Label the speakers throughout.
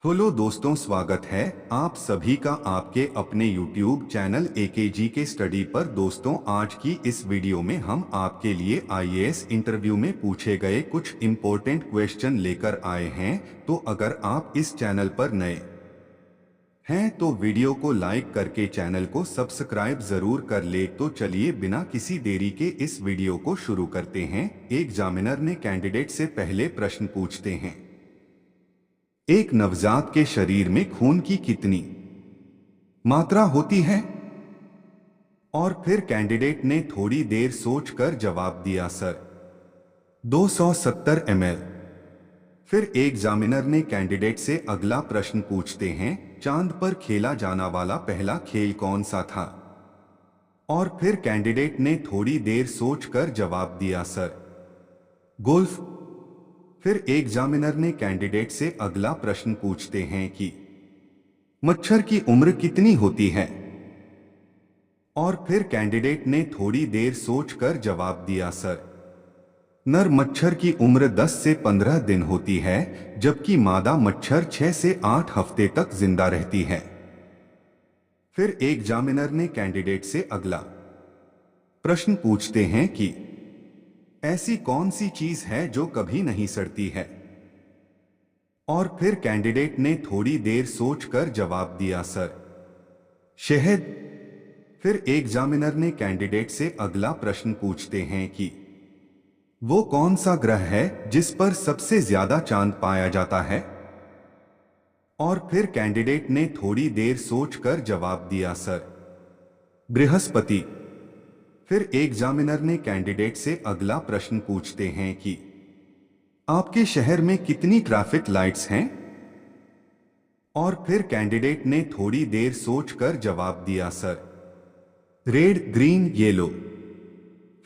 Speaker 1: Hello दोस्तों, स्वागत है आप सभी का आपके अपने YouTube चैनल एकेजी के स्टडी पर। दोस्तों, आज की इस वीडियो में हम आपके लिए आईएएस इंटरव्यू में पूछे गए कुछ इम्पोर्टेंट क्वेश्चन लेकर आए हैं। तो अगर आप इस चैनल पर नए हैं तो वीडियो को लाइक करके चैनल को सब्सक्राइब जरूर कर ले। तो चलिए बिना किसी देरी के इस वीडियो को शुरू करते हैं। एग्जामिनर ने कैंडिडेट से पहले प्रश्न पूछते हैं, एक नवजात के शरीर में खून की कितनी मात्रा होती है? और फिर कैंडिडेट ने थोड़ी देर सोचकर जवाब दिया, सर 270 ml। फिर एग्जामिनर ने कैंडिडेट से अगला प्रश्न पूछते हैं, चांद पर खेला जाना वाला पहला खेल कौन सा था? और फिर कैंडिडेट ने थोड़ी देर सोचकर जवाब दिया, सर गोल्फ। फिर एग्जामिनर ने कैंडिडेट से अगला प्रश्न पूछते हैं कि मच्छर की उम्र कितनी होती है? और फिर कैंडिडेट ने थोड़ी देर सोचकर जवाब दिया, सर नर मच्छर की उम्र 10 से 15 दिन होती है, जबकि मादा मच्छर 6 से 8 हफ्ते तक जिंदा रहती है। फिर एग्जामिनर ने कैंडिडेट से अगला प्रश्न पूछते हैं कि ऐसी कौन सी चीज है जो कभी नहीं सड़ती है? और फिर कैंडिडेट ने थोड़ी देर सोचकर जवाब दिया, सर शहद। फिर एग्जामिनर ने कैंडिडेट से अगला प्रश्न पूछते हैं कि वो कौन सा ग्रह है जिस पर सबसे ज्यादा चांद पाया जाता है? और फिर कैंडिडेट ने थोड़ी देर सोचकर जवाब दिया, सर बृहस्पति। फिर एग्जामिनर ने कैंडिडेट से अगला प्रश्न पूछते हैं कि आपके शहर में कितनी ट्रैफिक लाइट्स हैं? और फिर कैंडिडेट ने थोड़ी देर सोचकर जवाब दिया, सर रेड, ग्रीन, येलो।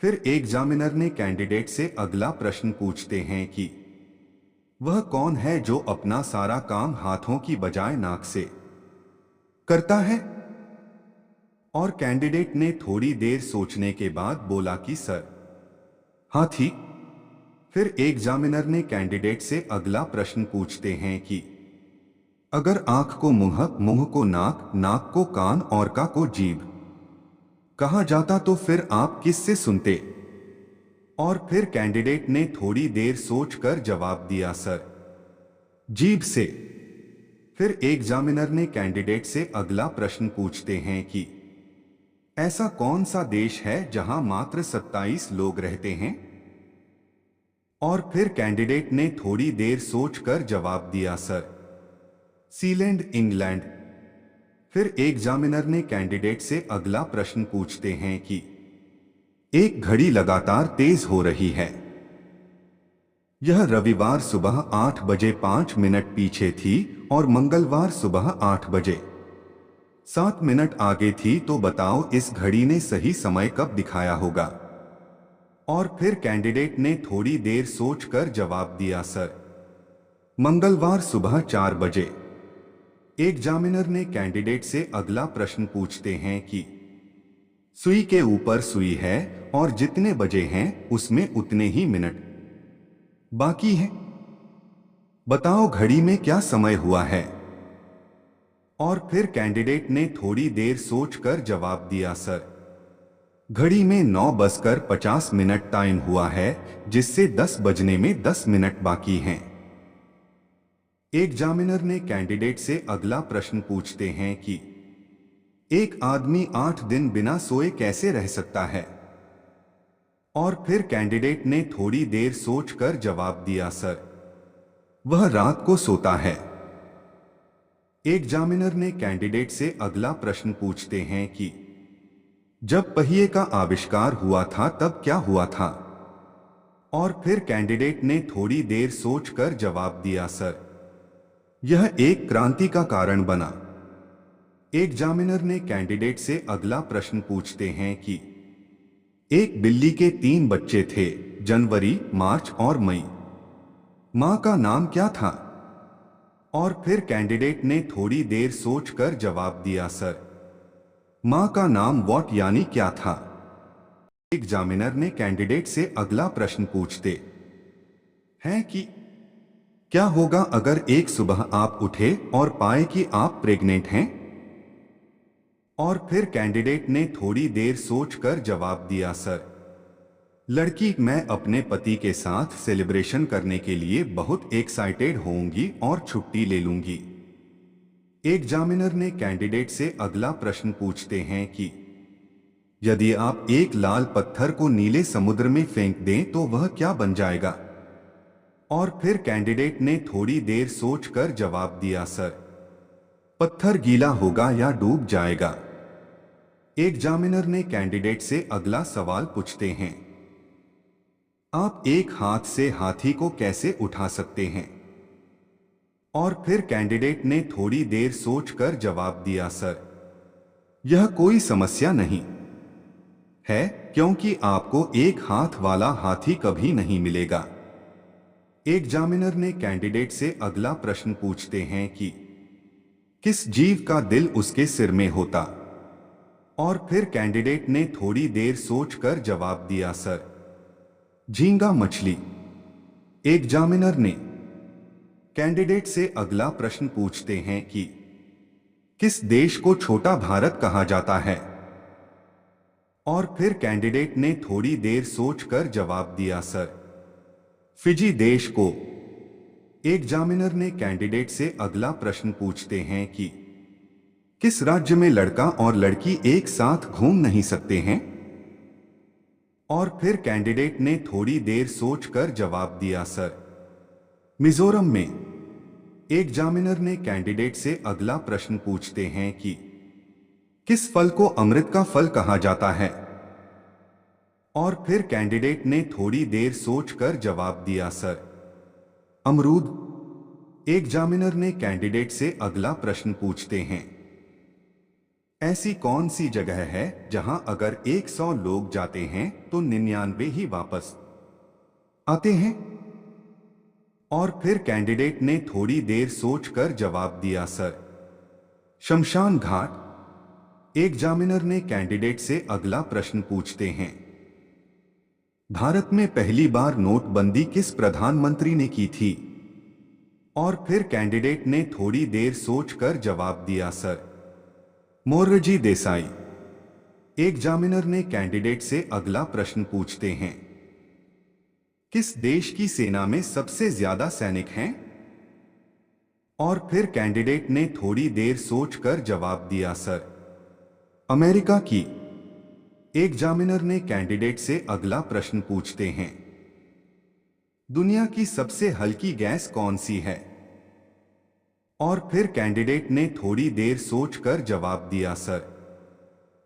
Speaker 1: फिर एग्जामिनर ने कैंडिडेट से अगला प्रश्न पूछते हैं कि वह कौन है जो अपना सारा काम हाथों की बजाय नाक से करता है? और कैंडिडेट ने थोड़ी देर सोचने के बाद बोला कि सर हाथी। फिर एग्जामिनर ने कैंडिडेट से अगला प्रश्न पूछते हैं कि अगर आंख को मुंह, मुंह को नाक, नाक को कान और का को जीभ कहा जाता तो फिर आप किससे सुनते? और फिर कैंडिडेट ने थोड़ी देर सोचकर जवाब दिया, सर जीभ से। फिर एग्जामिनर ने कैंडिडेट से अगला प्रश्न पूछते हैं कि ऐसा कौन सा देश है जहां मात्र 27 लोग रहते हैं? और फिर कैंडिडेट ने थोड़ी देर सोचकर जवाब दिया, सर सीलैंड, इंग्लैंड। फिर एग्जामिनर ने कैंडिडेट से अगला प्रश्न पूछते हैं कि एक घड़ी लगातार तेज हो रही है। यह रविवार सुबह 8 बजे 5 मिनट पीछे थी और मंगलवार सुबह 8 बजे 7 मिनट आगे थी। तो बताओ इस घड़ी ने सही समय कब दिखाया होगा? और फिर कैंडिडेट ने थोड़ी देर सोचकर जवाब दिया, सर मंगलवार सुबह 4 बजे। एग्जामिनर ने कैंडिडेट से अगला प्रश्न पूछते हैं कि सुई के ऊपर सुई है और जितने बजे हैं उसमें उतने ही मिनट बाकी हैं। बताओ घड़ी में क्या समय हुआ है? और फिर कैंडिडेट ने थोड़ी देर सोचकर जवाब दिया, सर घड़ी में 9:50 टाइम हुआ है, जिससे 10 बजने में 10 मिनट बाकी हैं। एग्जामिनर ने कैंडिडेट से अगला प्रश्न पूछते हैं कि एक आदमी 8 दिन बिना सोए कैसे रह सकता है? और फिर कैंडिडेट ने थोड़ी देर सोचकर जवाब दिया, सर वह रात को सोता है। एग्जामिनर ने कैंडिडेट से अगला प्रश्न पूछते हैं कि जब पहिए का आविष्कार हुआ था तब क्या हुआ था? और फिर कैंडिडेट ने थोड़ी देर सोचकर जवाब दिया, सर यह एक क्रांति का कारण बना। एग्जामिनर ने कैंडिडेट से अगला प्रश्न पूछते हैं कि एक बिल्ली के 3 बच्चे थे, जनवरी, मार्च और मई। मां का नाम क्या था? और फिर कैंडिडेट ने थोड़ी देर सोचकर जवाब दिया, सर मां का नाम वॉट यानी क्या था? एग्जामिनर ने कैंडिडेट से अगला प्रश्न पूछते हैं कि क्या होगा अगर एक सुबह आप उठे और पाए कि आप प्रेग्नेंट हैं? और फिर कैंडिडेट ने थोड़ी देर सोचकर जवाब दिया, सर, लड़की, मैं अपने पति के साथ सेलिब्रेशन करने के लिए बहुत एक्साइटेड होंगी और छुट्टी ले लूंगी। एग्जामिनर ने कैंडिडेट से अगला प्रश्न पूछते हैं कि यदि आप एक लाल पत्थर को नीले समुद्र में फेंक दें तो वह क्या बन जाएगा? और फिर कैंडिडेट ने थोड़ी देर सोचकर जवाब दिया, सर, पत्थर गीला होगा या डूब जाएगा। एग्जामिनर ने कैंडिडेट से अगला सवाल पूछते हैं, आप एक हाथ से हाथी को कैसे उठा सकते हैं? और फिर कैंडिडेट ने थोड़ी देर सोचकर जवाब दिया, सर, यह कोई समस्या नहीं है, क्योंकि आपको एक हाथ वाला हाथी कभी नहीं मिलेगा। एग्जामिनर ने कैंडिडेट से अगला प्रश्न पूछते हैं कि किस जीव का दिल उसके सिर में होता? और फिर कैंडिडेट ने थोड़ी देर सोचकर जवाब दिया, सर, झींगा मछली। एग्जामिनर ने कैंडिडेट से अगला प्रश्न पूछते हैं कि किस देश को छोटा भारत कहा जाता है? और फिर कैंडिडेट ने थोड़ी देर सोचकर जवाब दिया, सर, फिजी देश को। एग्जामिनर ने कैंडिडेट से अगला प्रश्न पूछते हैं कि किस राज्य में लड़का और लड़की एक साथ घूम नहीं सकते हैं? और फिर कैंडिडेट ने थोड़ी देर सोचकर जवाब दिया, सर, मिजोरम में। एग्जामिनर ने कैंडिडेट से अगला प्रश्न पूछते हैं कि किस फल को अमृत का फल कहा जाता है? और फिर कैंडिडेट ने थोड़ी देर सोचकर जवाब दिया, सर, अमरूद। एग्जामिनर ने कैंडिडेट से अगला प्रश्न पूछते हैं, ऐसी कौन सी जगह है जहां अगर 100 लोग जाते हैं तो 99 ही वापस आते हैं? और फिर कैंडिडेट ने थोड़ी देर सोचकर जवाब दिया, सर, शमशान घाट। एग्जामिनर ने कैंडिडेट से अगला प्रश्न पूछते हैं, भारत में पहली बार नोटबंदी किस प्रधानमंत्री ने की थी? और फिर कैंडिडेट ने थोड़ी देर सोचकर जवाब दिया, सर, मोरारजी देसाई। एग्जामिनर ने कैंडिडेट से अगला प्रश्न पूछते हैं, किस देश की सेना में सबसे ज्यादा सैनिक हैं? और फिर कैंडिडेट ने थोड़ी देर सोचकर जवाब दिया, सर, अमेरिका की। एग्जामिनर ने कैंडिडेट से अगला प्रश्न पूछते हैं, दुनिया की सबसे हल्की गैस कौन सी है? और फिर कैंडिडेट ने थोड़ी देर सोचकर जवाब दिया, सर,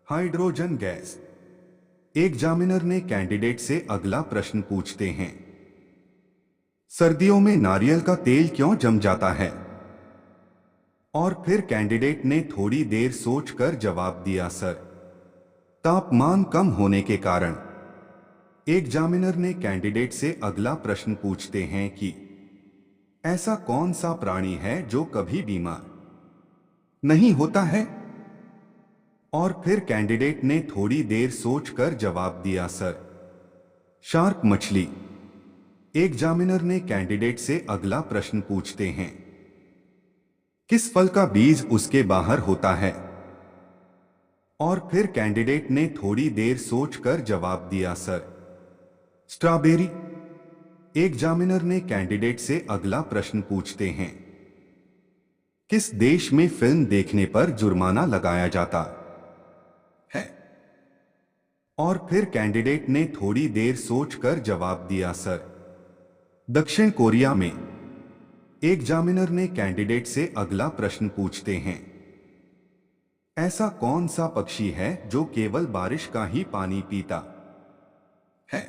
Speaker 1: हाइड्रोजन गैस। एग्जामिनर ने कैंडिडेट से अगला प्रश्न पूछते हैं, सर्दियों में नारियल का तेल क्यों जम जाता है? और फिर कैंडिडेट ने थोड़ी देर सोचकर जवाब दिया, सर, तापमान कम होने के कारण। एग्जामिनर ने कैंडिडेट से अगला प्रश्न पूछते हैं कि ऐसा कौन सा प्राणी है जो कभी बीमार नहीं होता है? और फिर कैंडिडेट ने थोड़ी देर सोचकर जवाब दिया, सर, शार्क मछली। एग्जामिनर ने कैंडिडेट से अगला प्रश्न पूछते हैं, किस फल का बीज उसके बाहर होता है? और फिर कैंडिडेट ने थोड़ी देर सोचकर जवाब दिया, सर, स्ट्रॉबेरी। एग्जामिनर ने कैंडिडेट से अगला प्रश्न पूछते हैं, किस देश में फिल्म देखने पर जुर्माना लगाया जाता है? और फिर कैंडिडेट ने थोड़ी देर सोचकर जवाब दिया, सर, दक्षिण कोरिया में। एग्जामिनर ने कैंडिडेट से अगला प्रश्न पूछते हैं, ऐसा कौन सा पक्षी है जो केवल बारिश का ही पानी पीता है?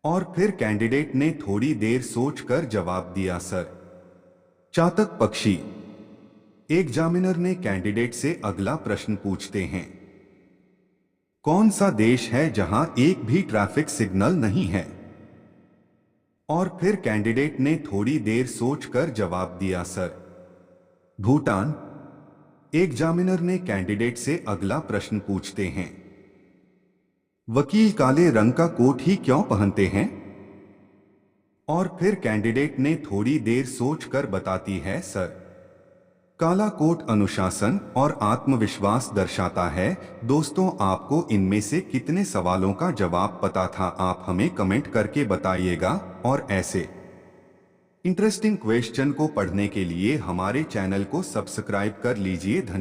Speaker 1: और फिर कैंडिडेट ने थोड़ी देर सोचकर जवाब दिया, सर, चातक पक्षी। एग्जामिनर ने कैंडिडेट से अगला प्रश्न पूछते हैं, कौन सा देश है जहां एक भी ट्रैफिक सिग्नल नहीं है? और फिर कैंडिडेट ने थोड़ी देर सोचकर जवाब दिया, सर, भूटान। एग्जामिनर ने कैंडिडेट से अगला प्रश्न पूछते हैं, वकील काले रंग का कोट ही क्यों पहनते हैं? और फिर कैंडिडेट ने थोड़ी देर सोचकर बताती है, सर। काला कोट अनुशासन और आत्मविश्वास दर्शाता है। दोस्तों, आपको इनमें से कितने सवालों का जवाब पता था, आप हमें कमेंट करके बताइएगा। और ऐसे इंटरेस्टिंग क्वेश्चन को पढ़ने के लिए हमारे चैनल को सब्सक्राइब कर लीजिए। धन्यवाद।